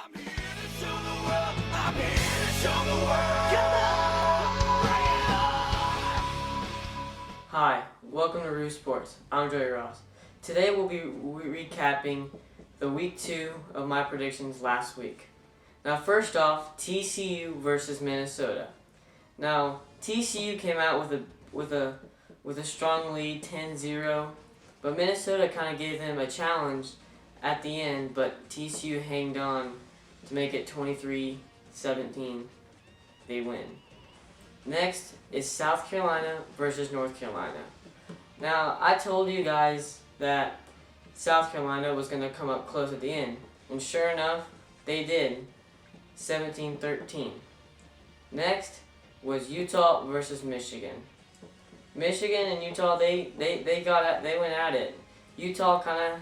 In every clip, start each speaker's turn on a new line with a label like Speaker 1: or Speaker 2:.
Speaker 1: I'm here to show the world. I'm here to show the world. Come on, bring it on.
Speaker 2: Hi, welcome to RooSports. I'm Joey Ross. Today we'll be recapping the Week 2 of my predictions last week. Now first off, TCU versus Minnesota. Now TCU came out with a strong lead, 10-0, but Minnesota kind of gave them a challenge at the end, but TCU hanged on to make it 23-17. They win. Next is South Carolina versus North Carolina. Now, I told you guys that South Carolina was going to come up close at the end, and sure enough, they did, 17-13. Next was Utah versus Michigan. Michigan and Utah, they went at it. Utah kind of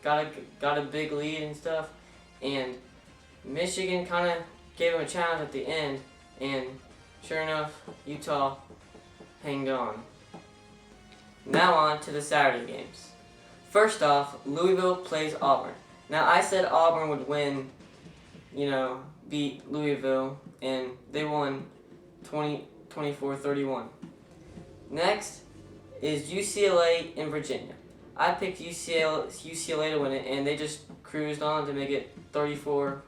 Speaker 2: got a big lead and stuff, and Michigan kind of gave them a challenge at the end, and sure enough, Utah hanged on. Now on to the Saturday games. First off, Louisville plays Auburn. Now I said Auburn would win, beat Louisville, and they won 24-31. Next is UCLA and Virginia. I picked UCLA to win it, and they just cruised on to make it 34-16.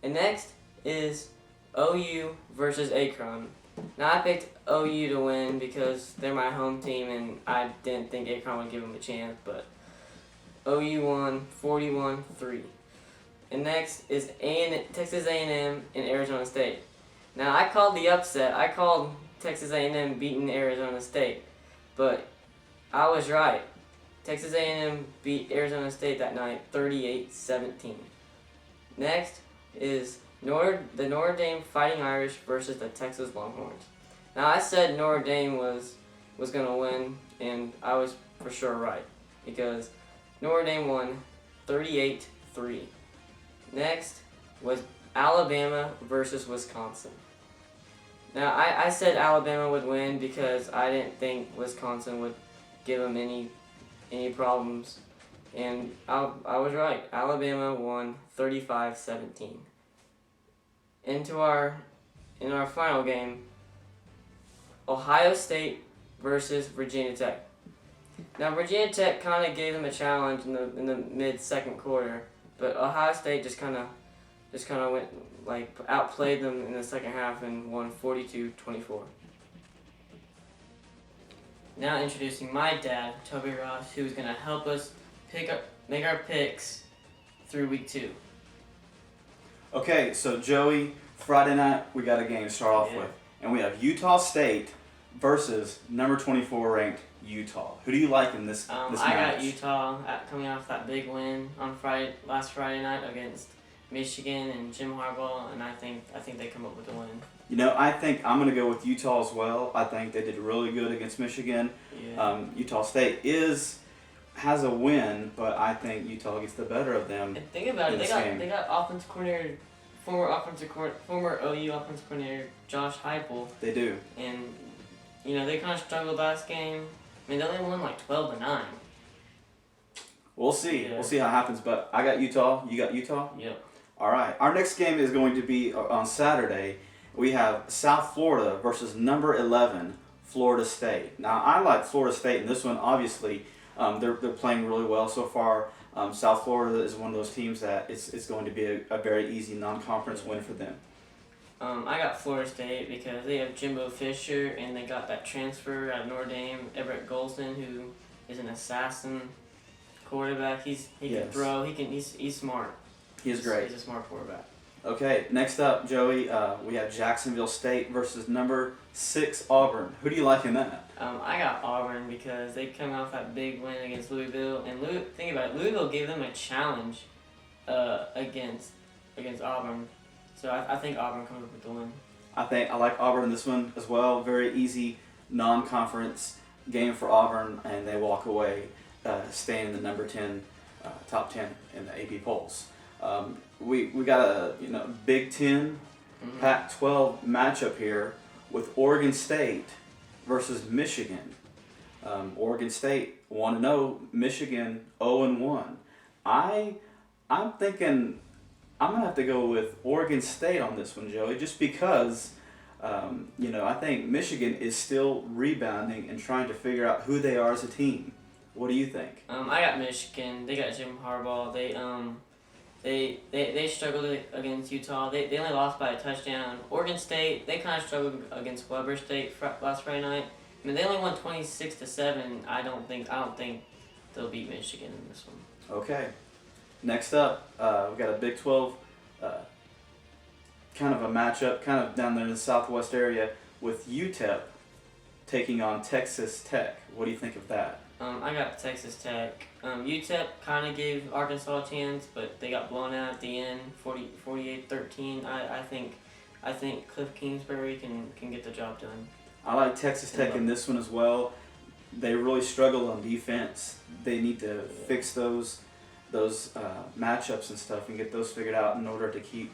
Speaker 2: And next is OU versus Akron. Now I picked OU to win because they're my home team, and I didn't think Akron would give them a chance, but OU won 41-3. And next is Texas A&M and Arizona State. Now I called the upset. I called Texas A&M beating Arizona State, but I was right. Texas A&M beat Arizona State that night, 38-17. Next is the Notre Dame Fighting Irish versus the Texas Longhorns. Now I said Notre Dame was going to win, and I was for sure right, because Notre Dame won 38-3. Next was Alabama versus Wisconsin. Now I said Alabama would win because I didn't think Wisconsin would give them any problems, and I was right. Alabama won 35-17. In our final game, Ohio State versus Virginia Tech. Now Virginia Tech kind of gave them a challenge in the mid-second quarter, but Ohio State just kind of went outplayed them in the second half and won 42-24. Now introducing my dad, Toby Ross, who's going to help us make our picks through Week 2.
Speaker 3: Okay, so Joey, Friday night we got a game to start off with, and we have Utah State versus number 24 ranked Utah. Who do you like in this match?
Speaker 2: I got Utah coming off that big win on last Friday night against Michigan and Jim Harbaugh, and I think they come up with the win.
Speaker 3: I think I'm going to go with Utah as well. I think they did really good against Michigan.
Speaker 2: Yeah.
Speaker 3: Utah State has a win, but I think Utah gets the better of them.
Speaker 2: And think about it, they got offensive coordinator, former OU offensive coordinator Josh Heupel.
Speaker 3: They do.
Speaker 2: And they kind of struggled last game. I mean, they only won 12-9.
Speaker 3: We'll see.
Speaker 2: Yeah.
Speaker 3: We'll see how it happens. But I got Utah. You got Utah?
Speaker 2: Yep.
Speaker 3: All right. Our next game is going to be on Saturday. We have South Florida versus number 11 Florida State. Now I like Florida State in this one. Obviously, they're playing really well so far. South Florida is one of those teams that it's going to be a very easy non-conference win for them.
Speaker 2: I got Florida State because they have Jimbo Fisher, and they got that transfer out of Notre Dame, Everett Golson, who is an assassin quarterback. He can throw. He's smart.
Speaker 3: He is great.
Speaker 2: He's a smart quarterback.
Speaker 3: Okay, next up, Joey, we have Jacksonville State versus number 6 Auburn. Who do you like in that?
Speaker 2: I got Auburn because they come off that big win against Louisville, and think about it, Louisville gave them a challenge against Auburn. So I think Auburn comes up with the win.
Speaker 3: I like Auburn in this one as well. Very easy non-conference game for Auburn, and they walk away staying in the number 10, top 10 in the AP polls. We got a Big Ten, Pac-12 matchup here with Oregon State versus Michigan. Oregon State 1-0, Michigan 0-1. I I'm thinking I'm gonna have to go with Oregon State on this one, Joey, just because. I think Michigan is still rebounding and trying to figure out who they are as a team. What do you think?
Speaker 2: I got Michigan. They got Jim Harbaugh. They struggled against Utah. They only lost by a touchdown. Oregon State, they kind of struggled against Weber State last Friday night. I mean, they only won 26-7. I don't think they'll beat Michigan in this one.
Speaker 3: Okay. Next up, we got a Big 12 kind of a matchup, kind of down there in the southwest area with UTEP taking on Texas Tech. What do you think of that?
Speaker 2: I got Texas Tech. UTEP kind of gave Arkansas a chance, but they got blown out at the end, 48-13. I think Cliff Kingsbury can get the job done.
Speaker 3: I like Texas Tech in this one as well. They really struggled on defense. They need to fix those matchups and stuff and get those figured out in order to keep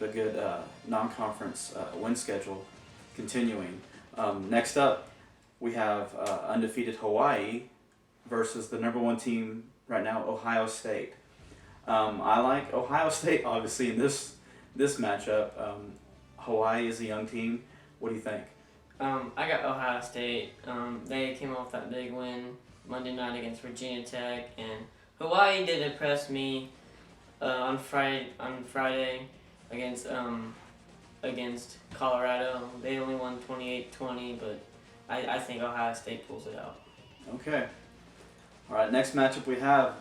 Speaker 3: a good non-conference win schedule continuing. Next up, we have undefeated Hawaii versus the number 1 team right now, Ohio State. I like Ohio State obviously in this matchup. Hawaii is a young team. What do you think?
Speaker 2: I got Ohio State. They came off that big win Monday night against Virginia Tech, and Hawaii did impress me on Friday against Colorado. They only won 28-20, but I think Ohio State pulls it out.
Speaker 3: Okay. All right, next matchup we have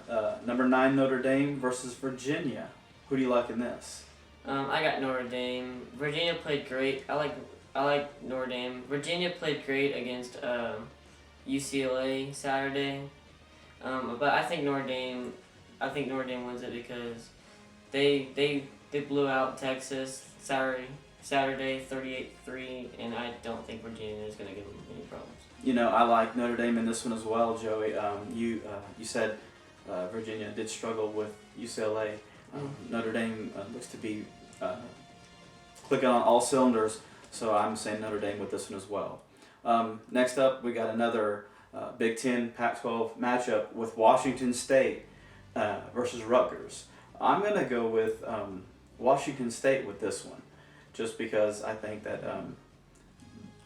Speaker 3: number 9 Notre Dame versus Virginia. Who do you like in this?
Speaker 2: I got Notre Dame. Virginia played great. I like Notre Dame. Virginia played great against UCLA Saturday, but I think Notre Dame wins it because they blew out Texas Saturday 38-3, and I don't think Virginia is going to give them any problems.
Speaker 3: I like Notre Dame in this one as well, Joey. You said Virginia did struggle with UCLA. Notre Dame looks to be clicking on all cylinders, so I'm saying Notre Dame with this one as well. Next up, we got another Big Ten Pac-12 matchup with Washington State versus Rutgers. I'm going to go with Washington State with this one, just because I think that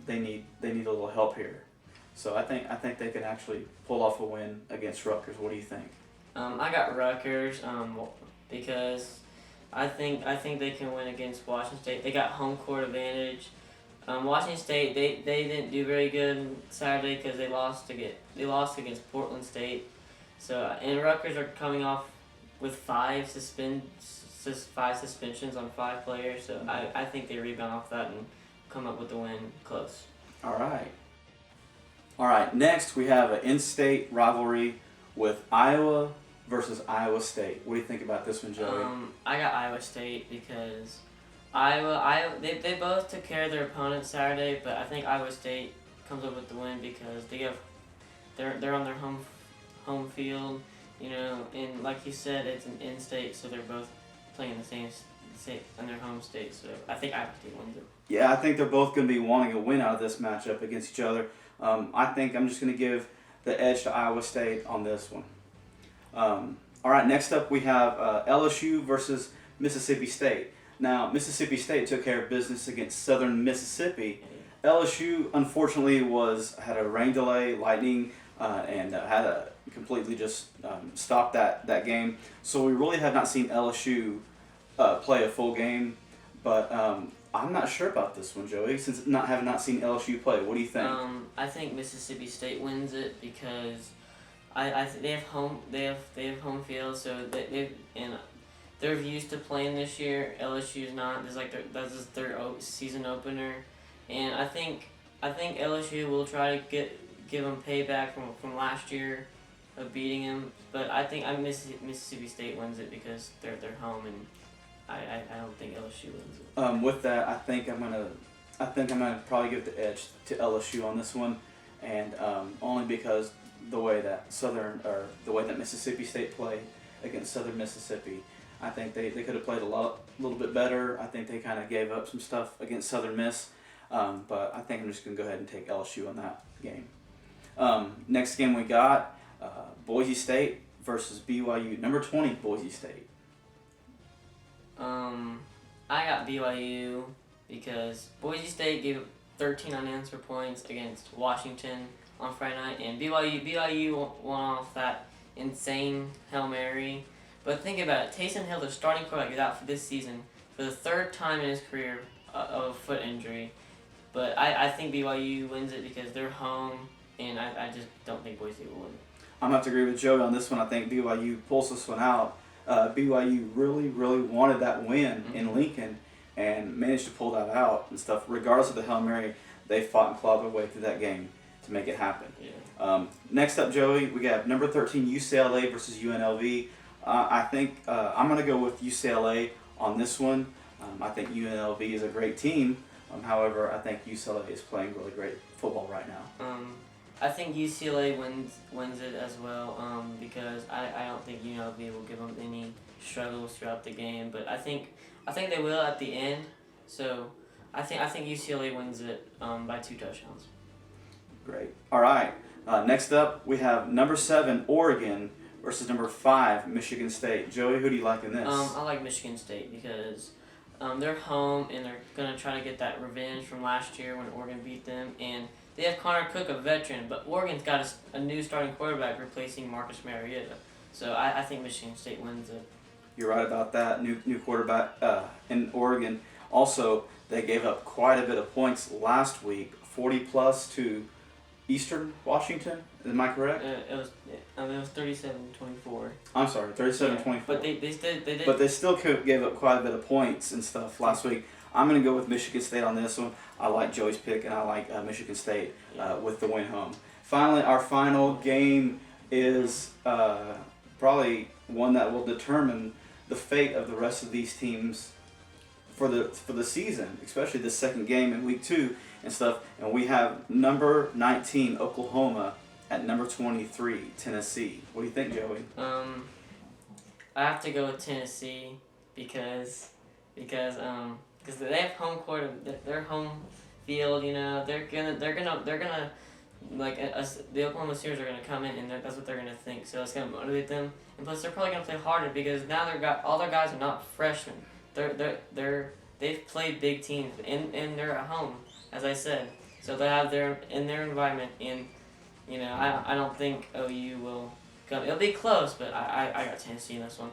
Speaker 3: they need a little help here. So I think they can actually pull off a win against Rutgers. What do you think?
Speaker 2: I got Rutgers because I think they can win against Washington State. They got home court advantage. Washington State they didn't do very good Saturday because they lost against Portland State. So and Rutgers are coming off with 5 suspensions on 5 players. So I think they rebound off that and come up with the win close.
Speaker 3: All right. Next, we have an in-state rivalry with Iowa versus Iowa State. What do you think about this one, Joey?
Speaker 2: I got Iowa State because Iowa they both took care of their opponents Saturday, but I think Iowa State comes up with the win because they're on their home field, and like you said, it's an in-state, so they're both playing in the same state in their home state. So I think Iowa State wins it. Yeah,
Speaker 3: I think they're both going to be wanting a win out of this matchup against each other. I think I'm just going to give the edge to Iowa State on this one. All right, next up we have LSU versus Mississippi State. Now, Mississippi State took care of business against Southern Mississippi. LSU, unfortunately, had a rain delay, lightning, and had to completely just stop that game. So we really have not seen LSU play a full game. But I'm not sure about this one, Joey, since have not seen LSU play. What do you think?
Speaker 2: I think Mississippi State wins it because they have home field, so they're used to playing this year. LSU's not. This is their season opener, and I think LSU will try to give them payback from last year of beating them. But I think Mississippi State wins it because they're home, and I don't think LSU wins it.
Speaker 3: With that, I think I'm gonna probably give the edge to LSU on this one, and only because the way that Mississippi State played against Southern Mississippi. I think they could have played a little bit better. I think they kind of gave up some stuff against Southern Miss, but I think I'm just going to go ahead and take LSU on that game. Next game we got Boise State versus BYU. Number 20 Boise State.
Speaker 2: I got BYU because Boise State gave up 13 unanswered points against Washington on Friday night, and BYU won off that insane Hail Mary. But think about it, Taysom Hill, their starting quarterback, is out for this season for the third time in his career of a foot injury. But I think BYU wins it because they're home, and I just don't think Boise will win.
Speaker 3: I'm going to have to agree with Joey on this one. I think BYU pulls this one out. BYU really, really wanted that win in Lincoln and managed to pull that out and stuff. Regardless of the Hail Mary, they fought and clawed their way through that game to make it happen.
Speaker 2: Yeah.
Speaker 3: Next up, Joey, we got number 13 UCLA versus UNLV. I think I'm going to go with UCLA on this one. I think UNLV is a great team. However, I think UCLA is playing really great football right now.
Speaker 2: I think UCLA wins it as well because I don't think UNLV will give them any struggles throughout the game, but I think they will at the end. So I think UCLA wins it by 2 touchdowns.
Speaker 3: Great. All right. Next up, we have number 7 Oregon versus number 5 Michigan State. Joey, who do you like in this?
Speaker 2: I like Michigan State because they're home and they're gonna try to get that revenge from last year when Oregon beat them, and they have Connor Cook, a veteran, but Oregon's got a new starting quarterback replacing Marcus Mariota. So I think Michigan State wins it.
Speaker 3: You're right about that. New quarterback in Oregon. Also, they gave up quite a bit of points last week, 40+ to Eastern Washington. Am I correct?
Speaker 2: It was 37-24.
Speaker 3: I'm sorry, 37-24.
Speaker 2: But they did.
Speaker 3: But they still gave up quite a bit of points and stuff last week. I'm going to go with Michigan State on this one. I like Joey's pick, and I like Michigan State with the win home. Finally, our final game is probably one that will determine the fate of the rest of these teams for the season, especially the second game in Week 2 and stuff. And we have number 19 Oklahoma at number 23 Tennessee. What do you think, Joey?
Speaker 2: I have to go with Tennessee because they have home court, their home field. You know, they're gonna like the Oklahoma Sooners are gonna come in and that's what they're gonna think. So it's gonna motivate them, and plus they're probably gonna play harder because now all their guys are not freshmen. They've played big teams and they're at home, as I said. So they have their environment, and you know I don't think OU will come. It'll be close, but I got Tennessee in this one.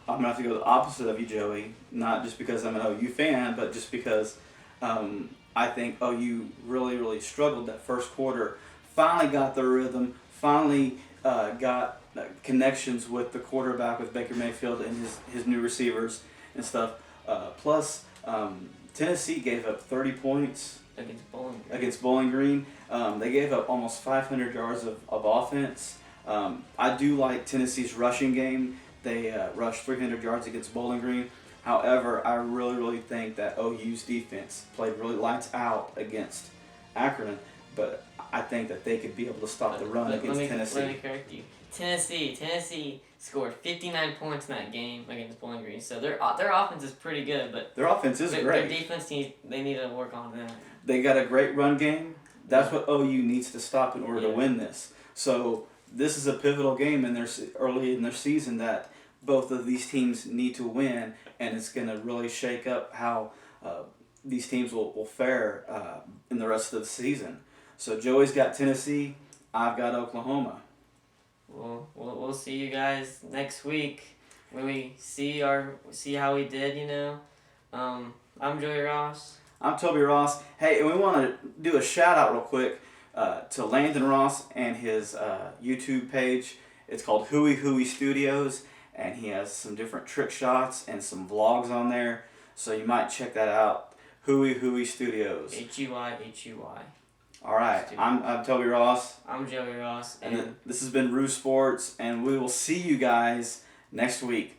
Speaker 3: I'm going to have to go the opposite of you, Joey. Not just because I'm an OU fan, but just because I think OU really, really struggled that first quarter. Finally got the rhythm, finally got connections with the quarterback, with Baker Mayfield and his new receivers and stuff. Plus, Tennessee gave up 30 points against Bowling Green. They gave up almost 500 yards of offense. I do like Tennessee's rushing game. They rushed 300 yards against Bowling Green. However, I really, really think that OU's defense played really lights out against Akron, but I think that they could be able to stop the run against Tennessee.
Speaker 2: Let me correct you. Tennessee scored 59 points in that game against Bowling Green. So their offense is pretty good, but
Speaker 3: their offense is great.
Speaker 2: Their defense they need to work on that.
Speaker 3: They got a great run game. That's what OU needs to stop in order to win this. So this is a pivotal game early in their season that both of these teams need to win, and it's going to really shake up how these teams will fare in the rest of the season. So Joey's got Tennessee, I've got Oklahoma.
Speaker 2: Well, we'll see you guys next week when we see how we did. You know, I'm Joey Ross.
Speaker 3: I'm Toby Ross. Hey, and we want to do a shout out real quick to Landon Ross and his YouTube page. It's called Hooey Studios, and he has some different trick shots and some vlogs on there. So you might check that out. Hooey Studios.
Speaker 2: HUY.
Speaker 3: All right, I'm Toby Ross.
Speaker 2: I'm Joey Ross.
Speaker 3: And this has been RooSports, and we will see you guys next week.